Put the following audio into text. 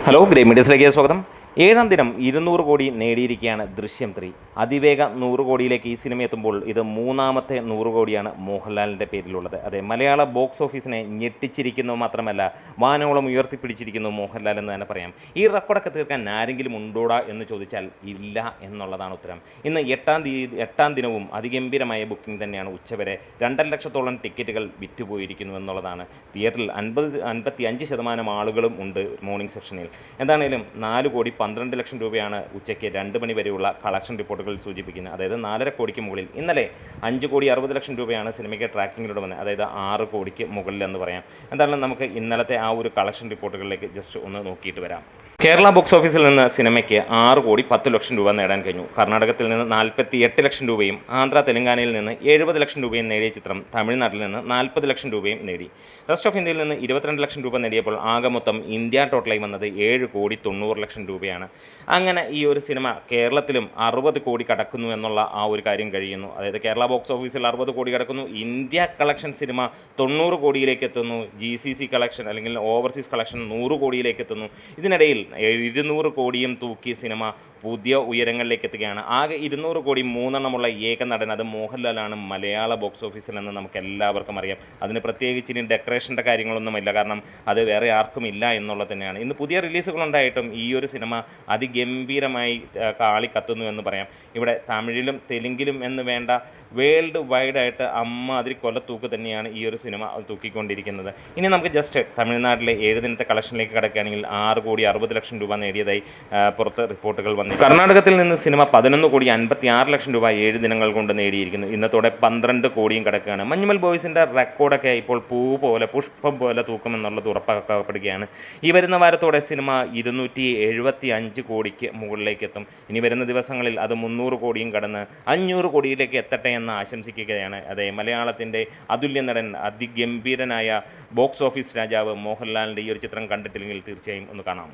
Hello grey മീഡിയസിലേക്ക് സ്വാഗതം. ഏഴാം ദിനം 200 കോടി നേടിയിരിക്കുകയാണ് ദൃശ്യം 3. അതിവേഗ 100 കോടിയിലേക്ക് ഈ സിനിമ എത്തുമ്പോൾ ഇത് മൂന്നാമത്തെ 100 കോടിയാണ് മോഹൻലാലിൻ്റെ പേരിലുള്ളത്. അതെ, മലയാള ബോക്സ് ഓഫീസിനെ ഞെട്ടിച്ചിരിക്കുന്നു മാത്രമല്ല വാനോളം ഉയർത്തിപ്പിടിച്ചിരിക്കുന്നു മോഹൻലാൽ എന്ന് തന്നെ പറയാം. ഈ റെക്കോർഡൊക്കെ തീർക്കാൻ ആരെങ്കിലും ഉണ്ടോടാ എന്ന് ചോദിച്ചാൽ ഇല്ല എന്നുള്ളതാണ് ഉത്തരം. ഇന്ന് എട്ടാം ദിനവും അതിഗംഭീരമായ ബുക്കിംഗ് തന്നെയാണ്. ഉച്ചവരെ 2.5 ലക്ഷത്തോളം ടിക്കറ്റുകൾ വിറ്റുപോയിരിക്കുന്നു എന്നുള്ളതാണ്. തിയേറ്ററിൽ 55% ആളുകളും ഉണ്ട് മോർണിംഗ് സെക്ഷനിൽ. എന്താണേലും 4 കോടി 12 ലക്ഷം രൂപയാണ് ഉച്ചയ്ക്ക് 2 മണി വരെയുള്ള കളക്ഷൻ റിപ്പോർട്ടുകൾ സൂചിപ്പിക്കുന്നത്. അതായത് 4.5 കോടിക്ക് മുകളിൽ. ഇന്നലെ 5 കോടി 60 ലക്ഷം രൂപയാണ് സിനിമയ്ക്ക് ട്രാക്കിങ്ങിലൂടെ വന്നത്. അതായത് 6 കോടിക്ക് മുകളിൽ എന്ന് പറയാം. എന്തായാലും നമുക്ക് ഇന്നലത്തെ ആ ഒരു കളക്ഷൻ റിപ്പോർട്ടുകളിലേക്ക് ജസ്റ്റ് ഒന്ന് നോക്കിയിട്ട് വരാം. കേരള ബോക്സ് ഓഫീസിൽ നിന്ന് സിനിമയ്ക്ക് 6 കോടി 10 ലക്ഷം രൂപ നേടാൻ കഴിഞ്ഞു. കർണാടകത്തിൽ നിന്ന് 48 ലക്ഷം രൂപയും തെലങ്കാനയിൽ നിന്ന് 70 ലക്ഷം രൂപയും നേടിയ ചിത്രം തമിഴ്നാട്ടിൽ നിന്ന് 40 ലക്ഷം രൂപയും നേടി. റെസ്റ്റ് ഓഫ് ഇന്ത്യയിൽ നിന്ന് 22 ലക്ഷം രൂപ നേടിയപ്പോൾ ആകെ മൊത്തം ഇന്ത്യ ടോട്ടലായി വന്നത് 7 കോടി 90 ലക്ഷം രൂപയാണ്. അങ്ങനെ ഈ ഒരു സിനിമ കേരളത്തിലും 60 കോടി കടക്കുന്നു എന്നുള്ള ആ ഒരു കാര്യം കഴിയുന്നു. അതായത് കേരള ബോക്സ് ഓഫീസിൽ 60 കോടി കടക്കുന്നു. ഇന്ത്യ കളക്ഷൻ സിനിമ 90 കോടിയിലേക്ക് എത്തുന്നു. GCC കളക്ഷൻ അല്ലെങ്കിൽ ഓവർസീസ് കളക്ഷൻ 100 കോടിയിലേക്ക് എത്തുന്നു. ഇതിനിടയിൽ 200 കോടിയും തൂക്കി സിനിമ പുതിയ ഉയരങ്ങളിലേക്ക് എത്തുകയാണ്. ആകെ 200 കോടി 3 ഏക നടൻ അത് മോഹൻലാലാണ് മലയാള ബോക്സ് ഓഫീസിൽ നിന്ന് നമുക്ക് എല്ലാവർക്കും അറിയാം. അതിന് പ്രത്യേകിച്ച് ഇനി ഡെക്കറേഷൻ്റെ കാര്യങ്ങളൊന്നുമില്ല, കാരണം അത് വേറെ ആർക്കും ഇല്ല എന്നുള്ളത് തന്നെയാണ്. ഇന്ന് പുതിയ റിലീസുകളുണ്ടായിട്ടും ഈ ഒരു സിനിമ അതിഗംഭീരമായി കാളി കത്തുന്നു എന്ന് പറയാം. ഇവിടെ തമിഴിലും തെലുങ്കിലും എന്ന് വേണ്ട വേൾഡ് വൈഡായിട്ട് അതിൽ കൊല്ലത്തൂക്ക് തന്നെയാണ് ഈ ഒരു സിനിമ തൂക്കിക്കൊണ്ടിരിക്കുന്നത്. ഇനി നമുക്ക് ജസ്റ്റ് തമിഴ്നാട്ടിലെ 7 ദിനത്തെ കളക്ഷനിലേക്ക് കിടക്കുകയാണെങ്കിൽ 6 കോടി 60 ലക്ഷം രൂപ നേടിയതായി പുറത്ത് റിപ്പോർട്ടുകൾ വന്നു. കർണാടകത്തിൽ നിന്ന് സിനിമ 11 കോടി 56 ലക്ഷം രൂപ 7 ദിനങ്ങൾ കൊണ്ട് നേടിയിരിക്കുന്നു. ഇന്നത്തോടെ 12 കോടിയും കിടക്കുകയാണ്. മഞ്ഞുമൽ ബോയ്സിൻ്റെ റെക്കോർഡൊക്കെ ഇപ്പോൾ പുഷ്പം പോലെ തൂക്കുമെന്നുള്ളത് ഉറപ്പാക്കപ്പെടുകയാണ്. ഈ വരുന്ന വാരത്തോടെ സിനിമ 275 കോടിക്ക് മുകളിലേക്ക് എത്തും. ഇനി വരുന്ന ദിവസങ്ങളിൽ അത് 300 കോടിയും കടന്ന് 500 കോടിയിലേക്ക് എത്തട്ടെ എന്ന് ആശംസിക്കുകയാണ്. അതെ, മലയാളത്തിൻ്റെ അതുല്യ നടൻ അതിഗംഭീരനായ ബോക്സ് ഓഫീസ് രാജാവ് മോഹൻലാലിൻ്റെ ഈ ഒരു ചിത്രം കണ്ടിട്ടില്ലെങ്കിൽ തീർച്ചയായും ഒന്ന് കാണാം.